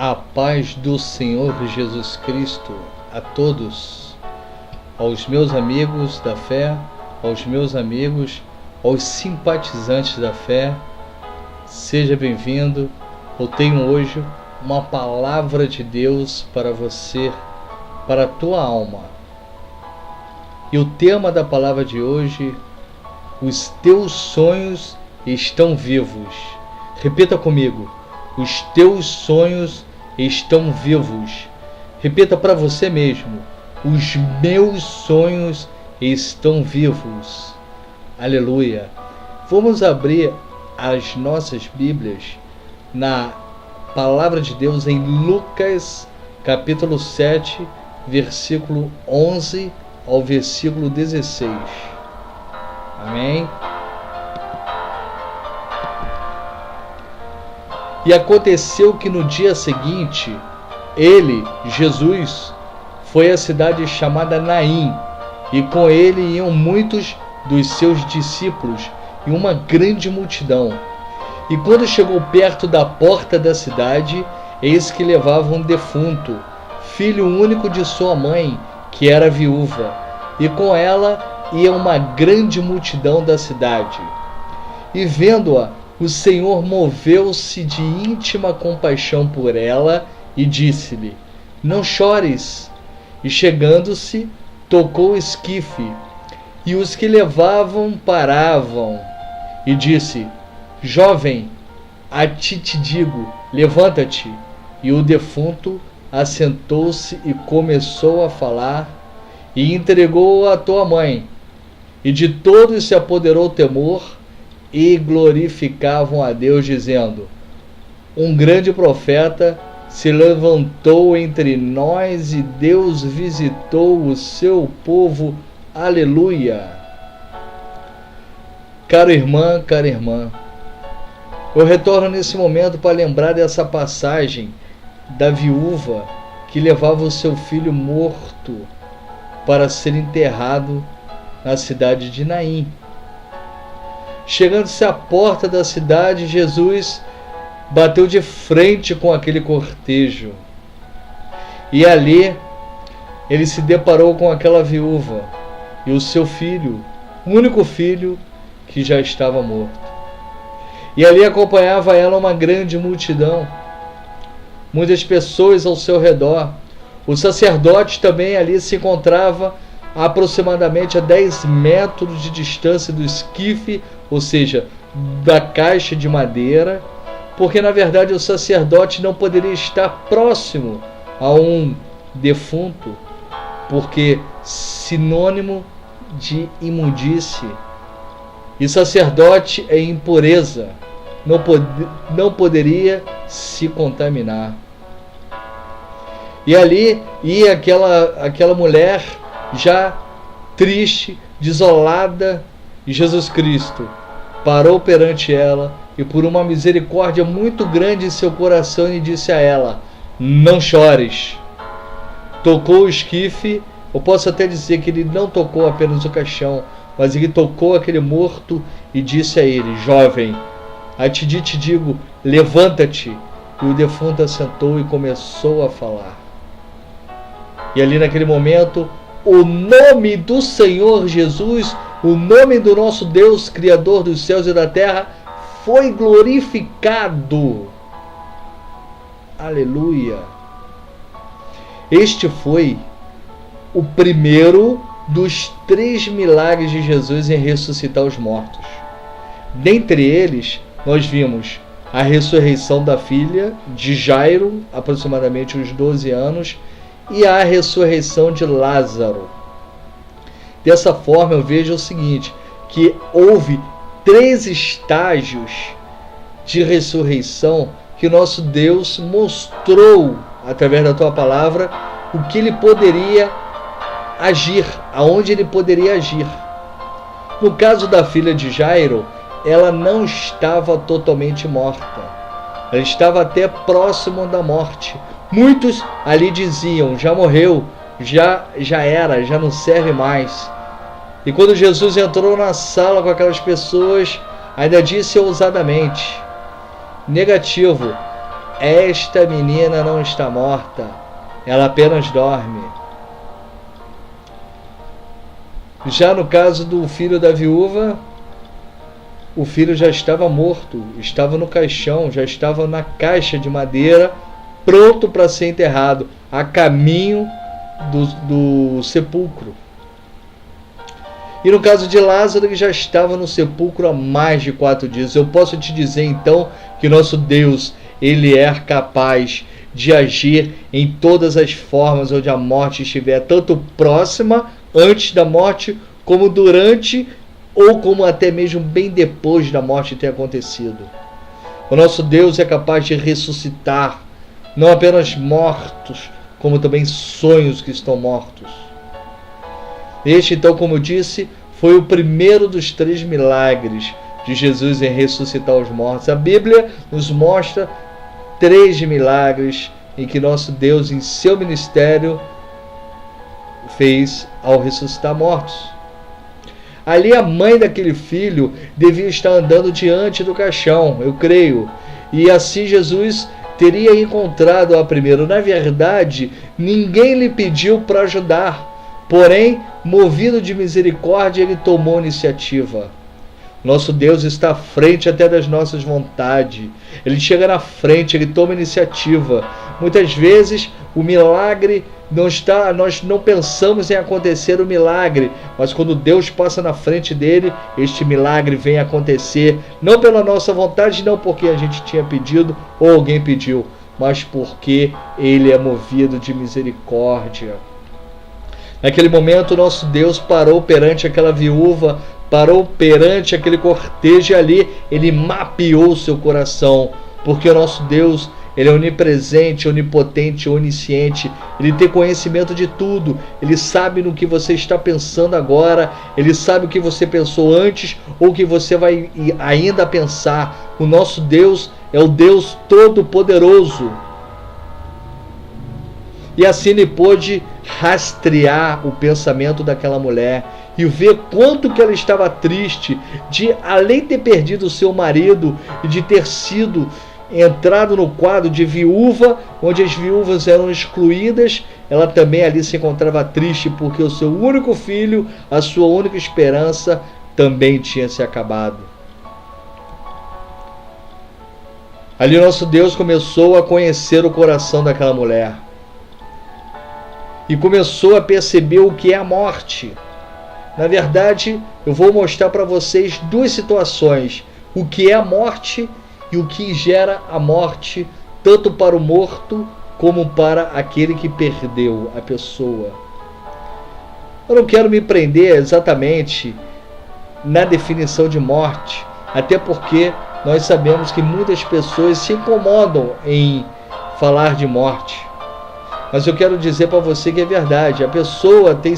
A paz do Senhor Jesus Cristo a todos, aos meus amigos da fé, aos meus amigos, aos simpatizantes da fé, seja bem-vindo. Eu tenho hoje uma palavra de Deus para você, para a tua alma. E o tema da palavra de hoje: os teus sonhos estão vivos. Repita comigo: os teus sonhos estão vivos. Repita para você mesmo: os meus sonhos estão vivos. Aleluia. Vamos abrir as nossas Bíblias na palavra de Deus em Lucas capítulo 7, versículo 11 ao versículo 16. Amém? E aconteceu que no dia seguinte, ele, Jesus, foi à cidade chamada Naim, e com ele iam muitos dos seus discípulos e uma grande multidão. E quando chegou perto da porta da cidade, eis que levava um defunto, filho único de sua mãe, que era viúva, e com ela ia uma grande multidão da cidade. E vendo-a, o Senhor moveu-se de íntima compaixão por ela e disse-lhe: não chores. E chegando-se, tocou o esquife, e os que levavam paravam, e disse: jovem, a ti te digo, levanta-te. E o defunto assentou-se e começou a falar, e entregou-o à tua mãe. E de todos se apoderou o temor, e glorificavam a Deus, dizendo: um grande profeta se levantou entre nós, e Deus visitou o seu povo. Aleluia. Caro irmã, cara irmã, eu retorno nesse momento para lembrar dessa passagem da viúva que levava o seu filho morto para ser enterrado na cidade de Naim. Chegando-se à porta da cidade, Jesus bateu de frente com aquele cortejo. E ali ele se deparou com aquela viúva e o seu filho, o único filho, que já estava morto. E ali acompanhava ela uma grande multidão, muitas pessoas ao seu redor. O sacerdote também ali se encontrava a aproximadamente a 10 metros de distância do esquife, ou seja, da caixa de madeira, porque na verdade o sacerdote não poderia estar próximo a um defunto, porque sinônimo de imundície, e sacerdote é impureza, não poderia se contaminar. E ali ia aquela mulher já triste, desolada, e Jesus Cristo parou perante ela e por uma misericórdia muito grande em seu coração ele disse a ela: não chores. Tocou o esquife. Eu posso até dizer que ele não tocou apenas o caixão, mas ele tocou aquele morto e disse a ele: jovem, a ti te digo, levanta-te. E o defunto assentou e começou a falar. E ali naquele momento, o nome do Senhor Jesus, o nome do nosso Deus, Criador dos céus e da terra, foi glorificado. Aleluia. Este foi o primeiro dos 3 milagres de Jesus em ressuscitar os mortos. Dentre eles, nós vimos a ressurreição da filha de Jairo, aproximadamente uns 12 anos, e a ressurreição de Lázaro. Dessa forma eu vejo o seguinte, que houve 3 estágios de ressurreição que nosso Deus mostrou através da tua palavra o que ele poderia agir, aonde ele poderia agir. No caso da filha de Jairo, ela não estava totalmente morta, ela estava até próximo da morte. Muitos ali diziam: já morreu, já era, já não serve mais. E quando Jesus entrou na sala com aquelas pessoas, ainda disse ousadamente: negativo, esta menina não está morta, ela apenas dorme. Já no caso do filho da viúva, o filho já estava morto, estava no caixão, já estava na caixa de madeira, pronto para ser enterrado, a caminho do sepulcro. E no caso de Lázaro, ele já estava no sepulcro há mais de 4 dias. Eu posso te dizer então que nosso Deus, ele é capaz de agir em todas as formas onde a morte estiver, tanto próxima, antes da morte, como durante, ou como até mesmo bem depois da morte ter acontecido. O nosso Deus é capaz de ressuscitar não apenas mortos, como também sonhos que estão mortos. Este, então, como eu disse, foi o primeiro dos 3 milagres de Jesus em ressuscitar os mortos. A Bíblia nos mostra 3 milagres em que nosso Deus, em seu ministério, fez ao ressuscitar mortos. Ali a mãe daquele filho devia estar andando diante do caixão, eu creio, e assim Jesus teria encontrado a primeiro. Na verdade, ninguém lhe pediu para ajudar, porém, movido de misericórdia, ele tomou iniciativa. Nosso Deus está à frente até das nossas vontades. Ele chega na frente, ele toma iniciativa. Muitas vezes o milagre não está, nós não pensamos em acontecer o milagre, mas quando Deus passa na frente dele, este milagre vem acontecer, não pela nossa vontade, não porque a gente tinha pedido ou alguém pediu, mas porque ele é movido de misericórdia. Naquele momento, nosso Deus parou perante aquela viúva, parou perante aquele cortejo ali, ele mapeou o seu coração, porque o nosso Deus, ele é onipresente, onipotente, onisciente, ele tem conhecimento de tudo, ele sabe no que você está pensando agora, ele sabe o que você pensou antes ou o que você vai ainda pensar. O nosso Deus é o Deus Todo-Poderoso. E assim ele pôde rastrear o pensamento daquela mulher e ver quanto que ela estava triste de, além de ter perdido o seu marido e de ter sido entrado no quadro de viúva, onde as viúvas eram excluídas, ela também ali se encontrava triste porque o seu único filho, a sua única esperança, também tinha se acabado. Ali nosso Deus começou a conhecer o coração daquela mulher e começou a perceber o que é a morte. Na verdade, eu vou mostrar para vocês 2 situações: o que é a morte e o que gera a morte, tanto para o morto como para aquele que perdeu a pessoa. Eu não quero me prender exatamente na definição de morte, até porque nós sabemos que muitas pessoas se incomodam em falar de morte. Mas eu quero dizer para você que é verdade, a pessoa tem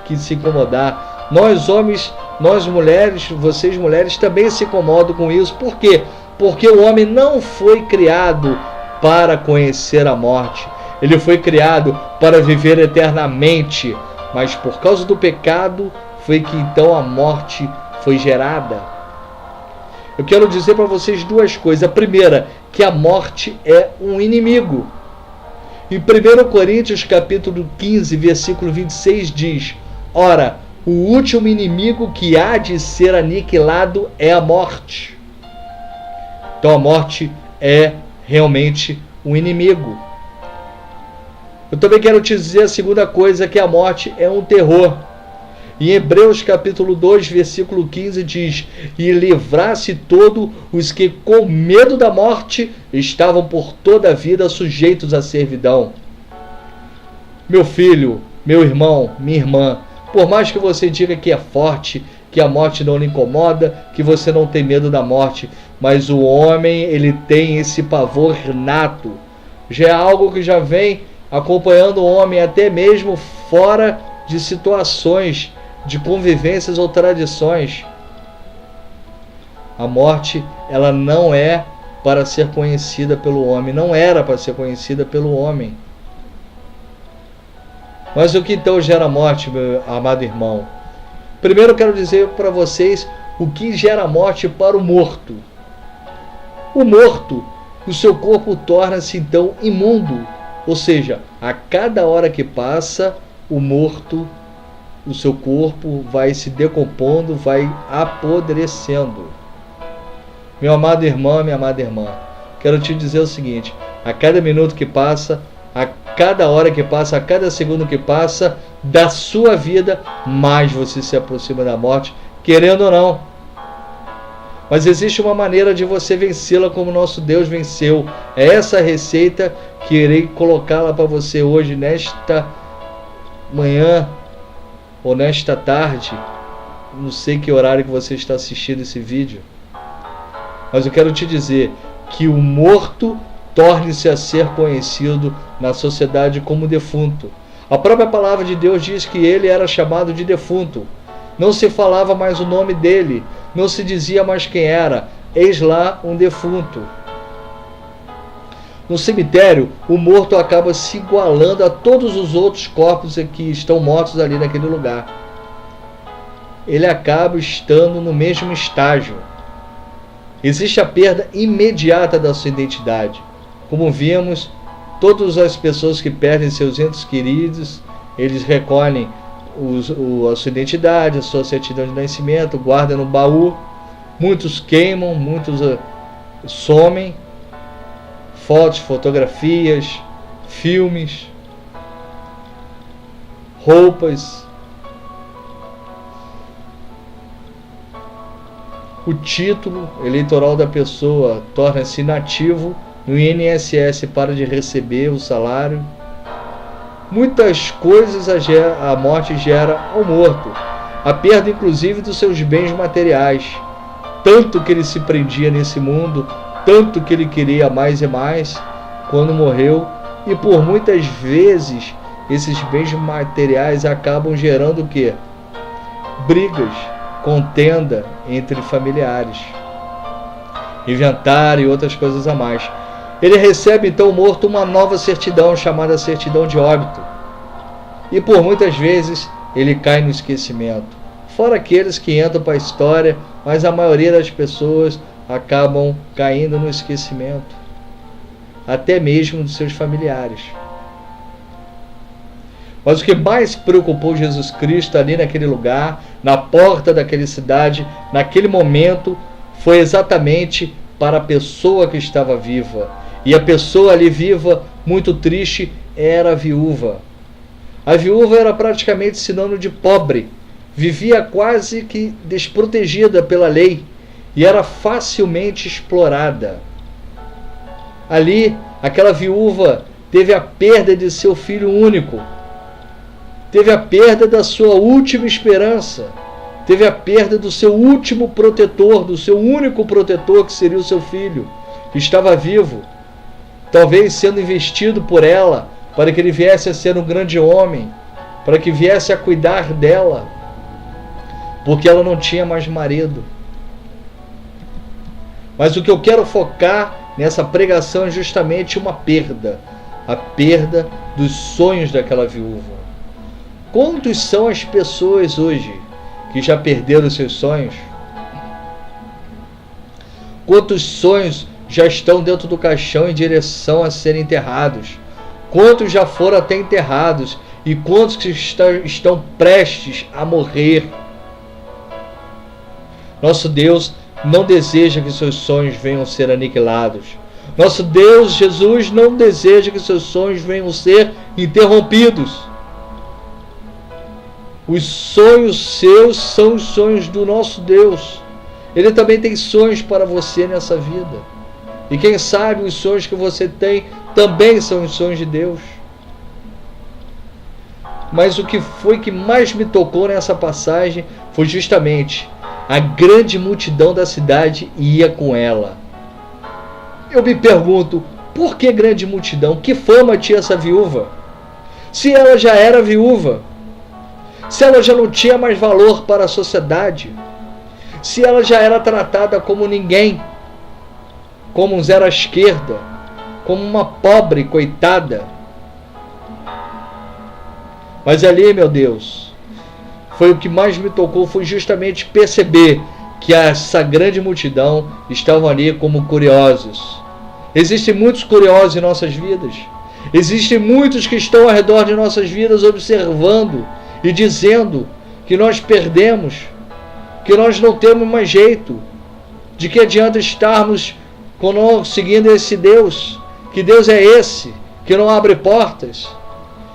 que se incomodar. Nós homens, nós mulheres, vocês mulheres também se incomodam com isso. Por quê? Porque o homem não foi criado para conhecer a morte. Ele foi criado para viver eternamente. Mas por causa do pecado, foi que então a morte foi gerada. Eu quero dizer para vocês 2 coisas. A primeira, que a morte é um inimigo. Em 1 Coríntios capítulo 15, versículo 26 diz: ora, o último inimigo que há de ser aniquilado é a morte. Então a morte é realmente um inimigo. Eu também quero te dizer a segunda coisa, que a morte é um terror. Em Hebreus capítulo 2, versículo 15 diz: e livrasse todos os que com medo da morte estavam por toda a vida sujeitos à servidão. Meu filho, meu irmão, minha irmã, por mais que você diga que é forte, que a morte não lhe incomoda, que você não tem medo da morte, mas o homem, ele tem esse pavor nato. Já é algo que já vem acompanhando o homem até mesmo fora de situações de convivências ou tradições. A morte, ela não é para ser conhecida pelo homem, não era para ser conhecida pelo homem. Mas o que então gera a morte, meu amado irmão? Primeiro eu quero dizer para vocês o que gera a morte para o morto. O morto, o seu corpo torna-se então imundo. Ou seja, a cada hora que passa, o morto, o seu corpo vai se decompondo, vai apodrecendo. Meu amado irmão, minha amada irmã, quero te dizer o seguinte: a cada minuto que passa, a cada hora que passa, a cada segundo que passa da sua vida, mais você se aproxima da morte, querendo ou não. Mas existe uma maneira de você vencê-la como nosso Deus venceu. É essa receita que irei colocá-la para você hoje, nesta manhã ou nesta tarde. Não sei que horário que você está assistindo esse vídeo. Mas eu quero te dizer que o morto torne-se a ser conhecido na sociedade como defunto. A própria palavra de Deus diz que ele era chamado de defunto. Não se falava mais o nome dele, não se dizia mais quem era. Eis lá um defunto. No cemitério, o morto acaba se igualando a todos os outros corpos que estão mortos ali naquele lugar. Ele acaba estando no mesmo estágio. Existe a perda imediata da sua identidade. Como vimos, todas as pessoas que perdem seus entes queridos, eles recolhem a sua identidade, a sua certidão de nascimento, guardam no baú. Muitos queimam, muitos somem. Fotos, fotografias, filmes, roupas. O título eleitoral da pessoa torna-se inativo, no INSS para de receber o salário. Muitas coisas a morte gera ao morto. A perda inclusive dos seus bens materiais. Tanto que ele se prendia nesse mundo, tanto que ele queria mais e mais quando morreu. E por muitas vezes esses bens materiais acabam gerando o quê? Brigas, contenda entre familiares, inventário e outras coisas a mais. Ele recebe então o morto uma nova certidão, chamada certidão de óbito. E por muitas vezes ele cai no esquecimento. Fora aqueles que entram para a história, mas a maioria das pessoas acabam caindo no esquecimento. Até mesmo dos seus familiares. Mas o que mais preocupou Jesus Cristo ali naquele lugar, na porta daquela cidade, naquele momento, foi exatamente para a pessoa que estava viva. E a pessoa ali viva, muito triste, era a viúva. A viúva era praticamente sinônimo de pobre. Vivia quase que desprotegida pela lei e era facilmente explorada. Ali, aquela viúva teve a perda de seu filho único. Teve a perda da sua última esperança. Teve a perda do seu último protetor, do seu único protetor, que seria o seu filho, que estava vivo, talvez sendo investido por ela, para que ele viesse a ser um grande homem, para que viesse a cuidar dela, porque ela não tinha mais marido. Mas o que eu quero focar nessa pregação é justamente uma perda, a perda dos sonhos daquela viúva. Quantos são as pessoas hoje que já perderam seus sonhos? Quantos sonhos já estão dentro do caixão em direção a serem enterrados? Quantos já foram até enterrados? E quantos que estão prestes a morrer? Nosso Deus não deseja que seus sonhos venham a ser aniquilados. Nosso Deus, Jesus, não deseja que seus sonhos venham a ser interrompidos. Os sonhos seus são os sonhos do nosso Deus. Ele também tem sonhos para você nessa vida. E quem sabe os sonhos que você tem também são os sonhos de Deus. Mas o que foi que mais me tocou nessa passagem foi justamente a grande multidão da cidade ia com ela. Eu me pergunto, por que grande multidão? Que fama tinha essa viúva? Se ela já era viúva, se ela já não tinha mais valor para a sociedade, se ela já era tratada como ninguém, como um zero à esquerda, como uma pobre coitada. Mas ali, meu Deus, foi o que mais me tocou, foi justamente perceber que essa grande multidão estavam ali como curiosos. Existem muitos curiosos em nossas vidas. Existem muitos que estão ao redor de nossas vidas observando e dizendo que nós perdemos, que nós não temos mais jeito, de que adianta estarmos seguindo esse Deus, que Deus é esse, que não abre portas,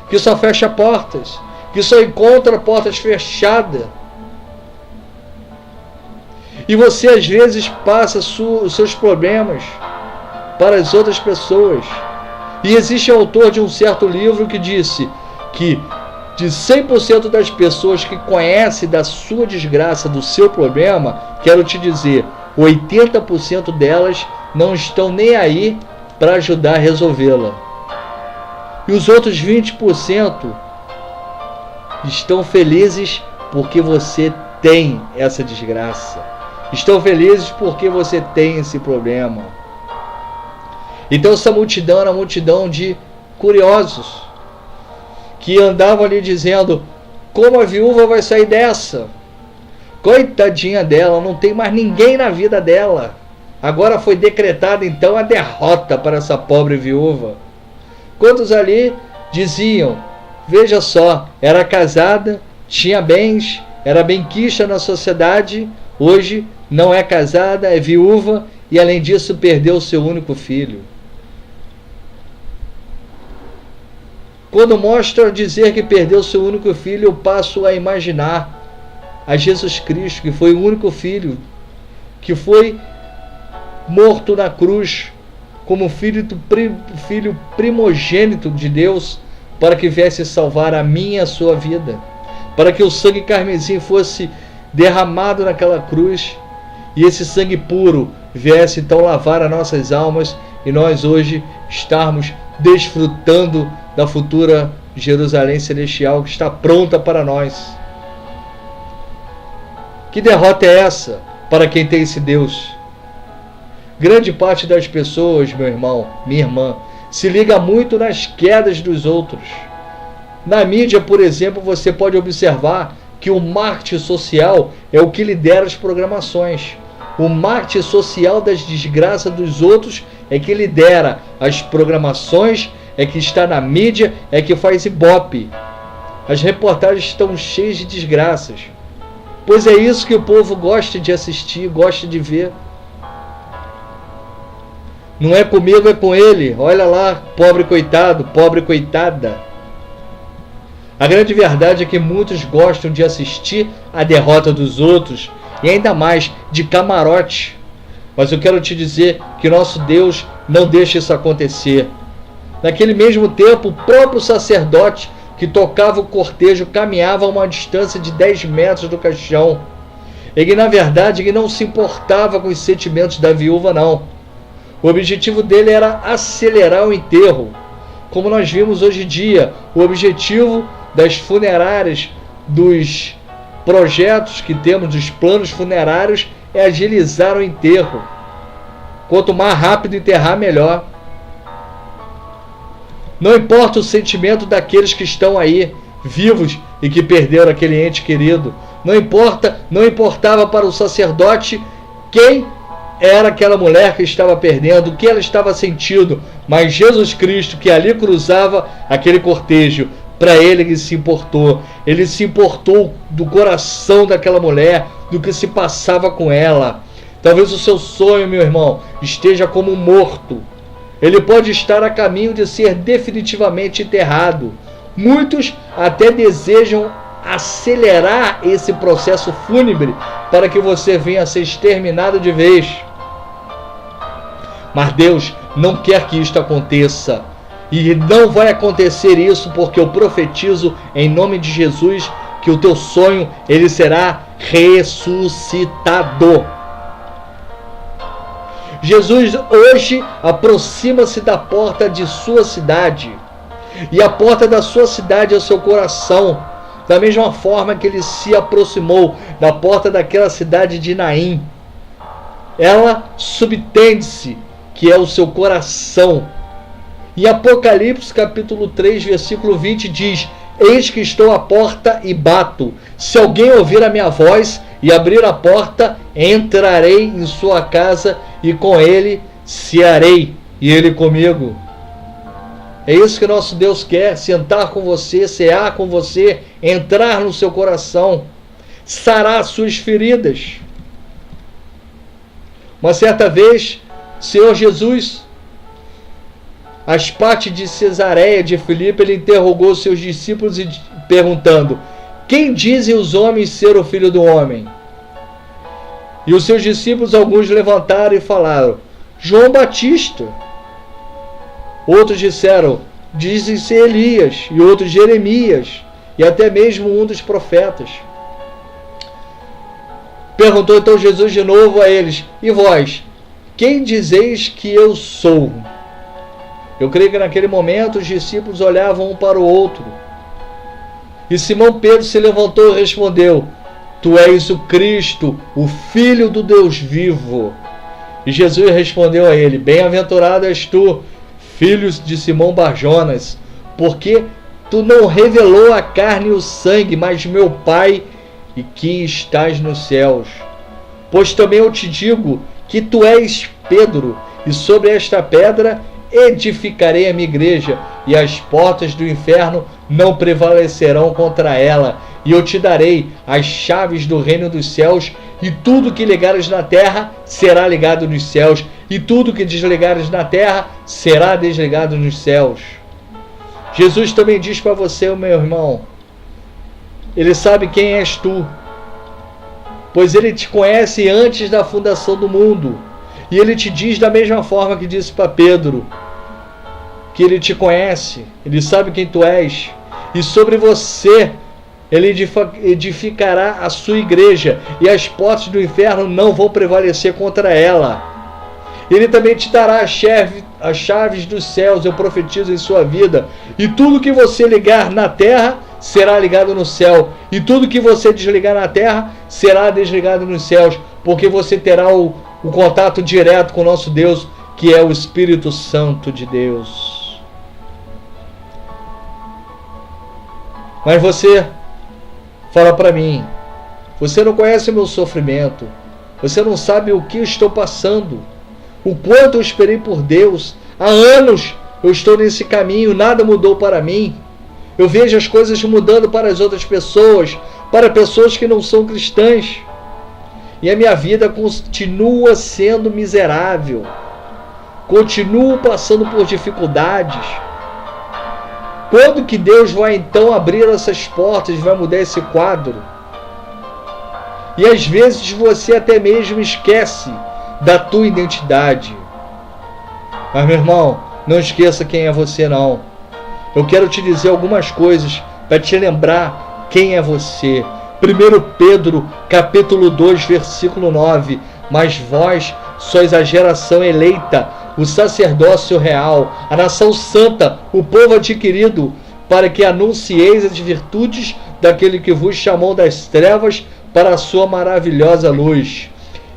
que só fecha portas, que só encontra portas fechadas. E você às vezes passa os seus problemas para as outras pessoas. E existe autor de um certo livro que disse que de 100% das pessoas que conhecem da sua desgraça, do seu problema, quero te dizer, 80% delas não estão nem aí para ajudar a resolvê-la. E os outros 20% estão felizes porque você tem essa desgraça. Estão felizes porque você tem esse problema. Então essa multidão era uma multidão de curiosos que andavam ali dizendo: como a viúva vai sair dessa? Coitadinha dela, não tem mais ninguém na vida dela. Agora foi decretada então a derrota para essa pobre viúva. Quantos ali diziam: veja só, era casada, tinha bens, era benquista na sociedade, hoje não é casada, é viúva e além disso perdeu o seu único filho. Quando mostra dizer que perdeu o seu único filho, eu passo a imaginar a Jesus Cristo, que foi o único filho, que foi morto na cruz, como filho primogênito de Deus, para que viesse salvar a minha e a sua vida, para que o sangue carmesim fosse derramado naquela cruz, e esse sangue puro viesse então lavar as nossas almas, e nós hoje estarmos desfrutando da futura Jerusalém celestial que está pronta para nós. Que derrota é essa para quem tem esse Deus? Grande parte das pessoas, meu irmão, minha irmã, se liga muito nas quedas dos outros. Na mídia, por exemplo, você pode observar que o marketing social é o que lidera as programações. O marketing social das desgraças dos outros é que lidera as programações, é que está na mídia, é que faz ibope. As reportagens estão cheias de desgraças. Pois é isso que o povo gosta de assistir, gosta de ver. Não é comigo, é com ele. Olha lá, pobre coitado, pobre coitada. A grande verdade é que muitos gostam de assistir a derrota dos outros e ainda mais de camarote. Mas eu quero te dizer que nosso Deus não deixa isso acontecer. Naquele mesmo tempo, o próprio sacerdote que tocava o cortejo caminhava a uma distância de 10 metros do caixão. Ele, na verdade, ele não se importava com os sentimentos da viúva, não. O objetivo dele era acelerar o enterro. Como nós vimos hoje em dia, o objetivo das funerárias, dos projetos que temos, dos planos funerários, é agilizar o enterro. Quanto mais rápido enterrar, melhor. Não importa o sentimento daqueles que estão aí, vivos e que perderam aquele ente querido. Não importava para o sacerdote quem era aquela mulher que estava perdendo, o que ela estava sentindo. Mas Jesus Cristo, que ali cruzava aquele cortejo, para ele se importou. Ele se importou do coração daquela mulher, do que se passava com ela. Talvez o seu sonho, meu irmão, esteja como morto. Ele pode estar a caminho de ser definitivamente enterrado. Muitos até desejam acelerar esse processo fúnebre para que você venha a ser exterminado de vez. Mas Deus não quer que isto aconteça. E não vai acontecer isso, porque eu profetizo em nome de Jesus que o teu sonho ele será ressuscitado. Jesus hoje aproxima-se da porta de sua cidade. E a porta da sua cidade é o seu coração. Da mesma forma que ele se aproximou da porta daquela cidade de Naim. Ela subtende-se que é o seu coração. Em Apocalipse capítulo 3, versículo 20 diz: eis que estou à porta e bato. Se alguém ouvir a minha voz e abrir a porta, entrarei em sua casa e com ele cearei e Ele comigo. É isso que nosso Deus quer, sentar com você, cear com você, entrar no seu coração, sarar suas feridas. Uma certa vez, Senhor Jesus, às partes de Cesareia de Filipe, ele interrogou seus discípulos e perguntando: quem dizem os homens ser o Filho do Homem? E os seus discípulos, alguns levantaram e falaram: João Batista. Outros disseram: dizem ser Elias, e outros Jeremias, e até mesmo um dos profetas. Perguntou então Jesus de novo a eles: e vós, quem dizeis que eu sou? Eu creio que naquele momento os discípulos olhavam um para o outro. E Simão Pedro se levantou e respondeu: tu és o Cristo, o Filho do Deus vivo. E Jesus respondeu a ele: bem-aventurado és tu, filho de Simão Barjonas, porque tu não revelou a carne e o sangue, mas meu Pai, e que estás nos céus. Pois também eu te digo que tu és Pedro, e sobre esta pedra edificarei a minha igreja, e as portas do inferno não prevalecerão contra ela. E eu te darei as chaves do reino dos céus, e tudo que ligares na terra será ligado nos céus, e tudo que desligares na terra será desligado nos céus. Jesus também diz para você, meu irmão, Ele sabe quem és tu, pois Ele te conhece antes da fundação do mundo. E Ele te diz da mesma forma que disse para Pedro, que Ele te conhece, Ele sabe quem tu és, e sobre você Ele edificará a sua igreja, e as portas do inferno não vão prevalecer contra ela. Ele também te dará as chaves dos céus, eu profetizo em sua vida, e tudo que você ligar na terra será ligado no céu, e tudo que você desligar na terra será desligado nos céus, porque você terá o contato direto com o nosso Deus, que é o Espírito Santo de Deus. Mas você fala para mim: você não conhece o meu sofrimento, você não sabe o que eu estou passando, o quanto eu esperei por Deus. Há anos eu estou nesse caminho, nada mudou para mim. Eu vejo as coisas mudando para as outras pessoas, para pessoas que não são cristãs, e a minha vida continua sendo miserável, continuo passando por dificuldades. Quando que Deus vai então abrir essas portas, vai mudar esse quadro? E às vezes você até mesmo esquece da tua identidade. Mas, meu irmão, não esqueça quem é você, não. Eu quero te dizer algumas coisas para te lembrar quem é você. 1 Pedro, capítulo 2, versículo 9. Mas vós sois a geração eleita, o sacerdócio real, a nação santa, o povo adquirido, para que anuncieis as virtudes daquele que vos chamou das trevas para a sua maravilhosa luz.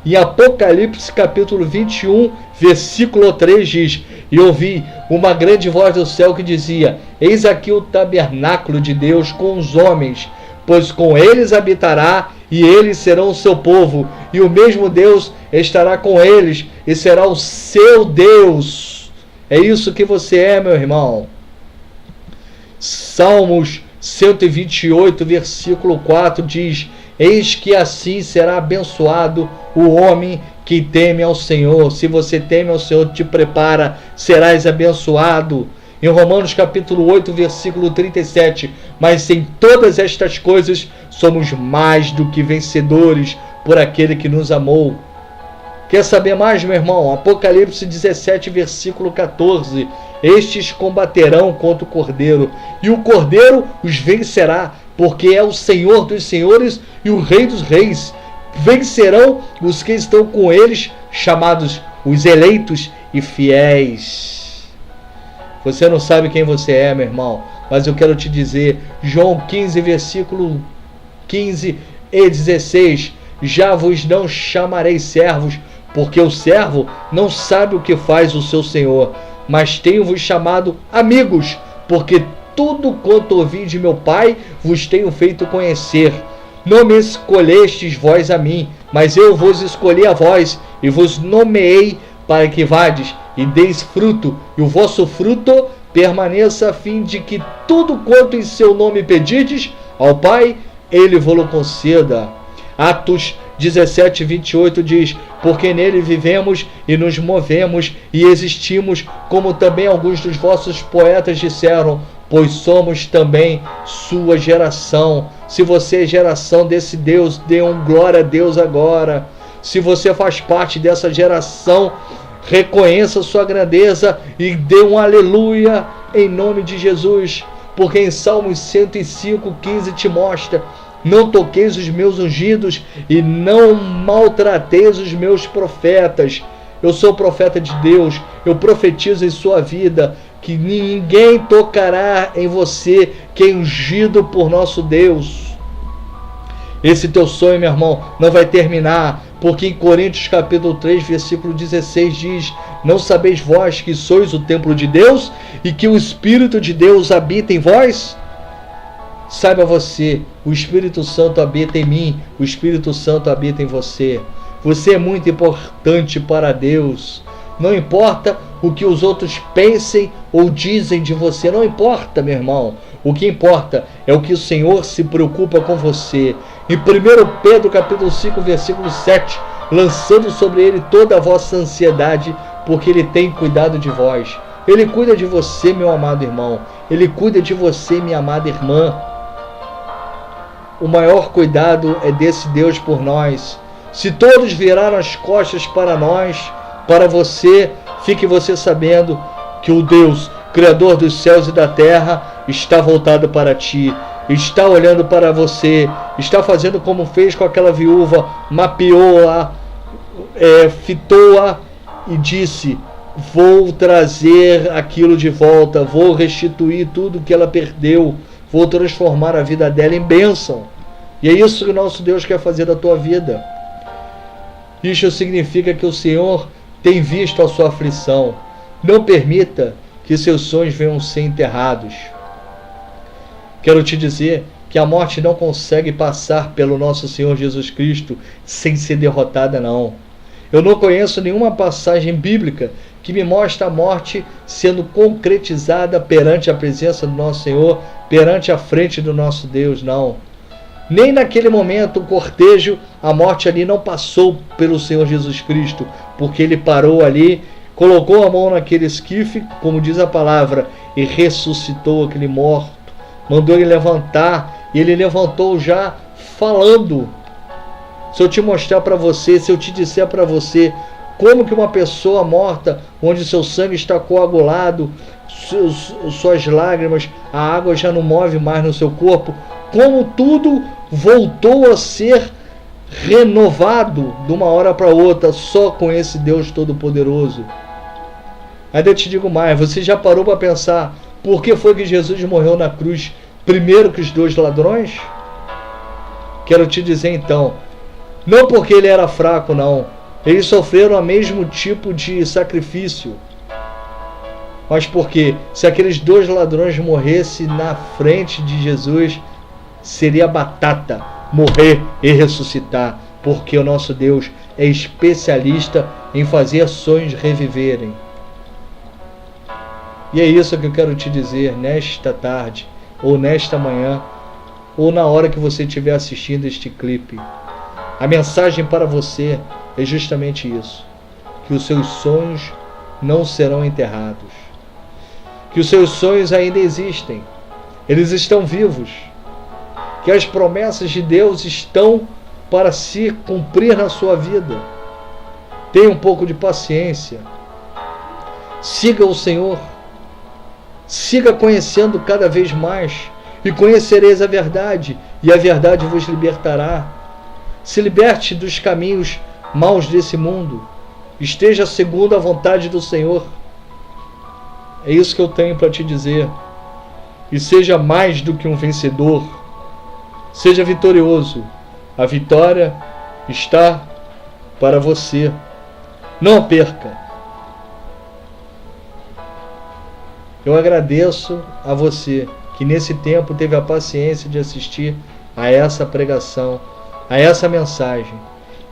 Em Apocalipse capítulo 21, versículo 3 diz: e ouvi uma grande voz do céu que dizia: eis aqui o tabernáculo de Deus com os homens, pois com eles habitará, e eles serão o seu povo, e o mesmo Deus estará com eles, e será o seu Deus. É isso que você é, meu irmão. Salmos 128, versículo 4 diz: eis que assim será abençoado o homem que teme ao Senhor. Se você teme ao Senhor, te prepara, serás abençoado. Em Romanos capítulo 8, versículo 37, mas em todas estas coisas somos mais do que vencedores por aquele que nos amou. Quer saber mais, meu irmão? Apocalipse 17, versículo 14. Estes combaterão contra o Cordeiro, e o Cordeiro os vencerá, porque é o Senhor dos senhores e o Rei dos reis. Vencerão os que estão com eles, chamados os eleitos e fiéis. Você não sabe quem você é, meu irmão, mas eu quero te dizer, João 15, versículo 15 e 16, já vos não chamarei servos, porque o servo não sabe o que faz o seu senhor, mas tenho-vos chamado amigos, porque tudo quanto ouvi de meu Pai vos tenho feito conhecer. Não me escolhestes vós a mim, mas eu vos escolhi a vós, e vos nomeei para que vades e deis fruto, e o vosso fruto permaneça, a fim de que tudo quanto em seu nome pedirdes ao Pai, Ele vos conceda. Atos 17, 28 diz: porque nele vivemos e nos movemos e existimos, como também alguns dos vossos poetas disseram, pois somos também sua geração. Se você é geração desse Deus, dê glória a Deus agora. Se você faz parte dessa geração, reconheça sua grandeza e dê um aleluia em nome de Jesus. Porque em Salmos 105, 15 te mostra: não toqueis os meus ungidos e não maltrateis os meus profetas. Eu sou profeta de Deus, eu profetizo em sua vida que ninguém tocará em você que é ungido por nosso Deus. Esse teu sonho, meu irmão, não vai terminar, porque em Coríntios capítulo 3, versículo 16 diz: não sabeis vós que sois o templo de Deus e que o Espírito de Deus habita em vós? Saiba você, o Espírito Santo habita em mim, o Espírito Santo habita em você. Você é muito importante para Deus. Não importa o que os outros pensem ou dizem de você, não importa, meu irmão. O que importa é o que o Senhor se preocupa com você. Em 1 Pedro capítulo 5, versículo 7, lançando sobre ele toda a vossa ansiedade, porque ele tem cuidado de vós. Ele cuida de você, meu amado irmão. Ele cuida de você, minha amada irmã. O maior cuidado é desse Deus por nós. Se todos viraram as costas para nós, para você, fique você sabendo que o Deus, Criador dos céus e da terra, está voltado para ti, está olhando para você, está fazendo como fez com aquela viúva, mapeou-a, fitou-a e disse: vou trazer aquilo de volta, vou restituir tudo que ela perdeu, vou transformar a vida dela em bênção. E é isso que o nosso Deus quer fazer da tua vida. Isso significa que o Senhor tem visto a sua aflição. Não permita que seus sonhos venham ser enterrados. Quero te dizer que a morte não consegue passar pelo nosso Senhor Jesus Cristo sem ser derrotada, não. Eu não conheço nenhuma passagem bíblica que me mostre a morte sendo concretizada perante a presença do nosso Senhor, perante a frente do nosso Deus, não. Nem naquele momento o cortejo, a morte ali não passou pelo Senhor Jesus Cristo, porque ele parou ali, colocou a mão naquele esquife, como diz a palavra, e ressuscitou aquele morto, mandou ele levantar, e ele levantou já falando. Se eu te mostrar para você, se eu te disser para você como que uma pessoa morta, onde seu sangue está coagulado, suas lágrimas, a água já não move mais no seu corpo, como tudo voltou a ser renovado de uma hora para outra, só com esse Deus Todo-Poderoso. Ainda eu te digo mais, você já parou para pensar por que foi que Jesus morreu na cruz primeiro que os dois ladrões? Quero te dizer então, não porque ele era fraco, não. Eles sofreram o mesmo tipo de sacrifício. Mas porque se aqueles dois ladrões morressem na frente de Jesus, seria batata morrer e ressuscitar, porque o nosso Deus é especialista em fazer sonhos reviverem. E é isso que eu quero te dizer nesta tarde, ou nesta manhã, ou na hora que você estiver assistindo este clipe. A mensagem para você é justamente isso: que os seus sonhos não serão enterrados, que os seus sonhos ainda existem, eles estão vivos, que as promessas de Deus estão para se cumprir na sua vida. Tenha um pouco de paciência, siga o Senhor, siga conhecendo cada vez mais, e conhecereis a verdade, e a verdade vos libertará. Se liberte dos caminhos maus desse mundo, esteja segundo a vontade do Senhor. É isso que eu tenho para te dizer. E seja mais do que um vencedor, seja vitorioso. A vitória está para você. Não a perca. Eu agradeço a você que nesse tempo teve a paciência de assistir a essa pregação, a essa mensagem,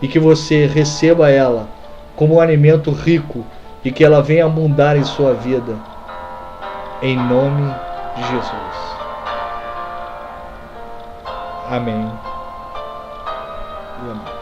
e que você receba ela como um alimento rico e que ela venha abundar em sua vida, em nome de Jesus. Amém e amém.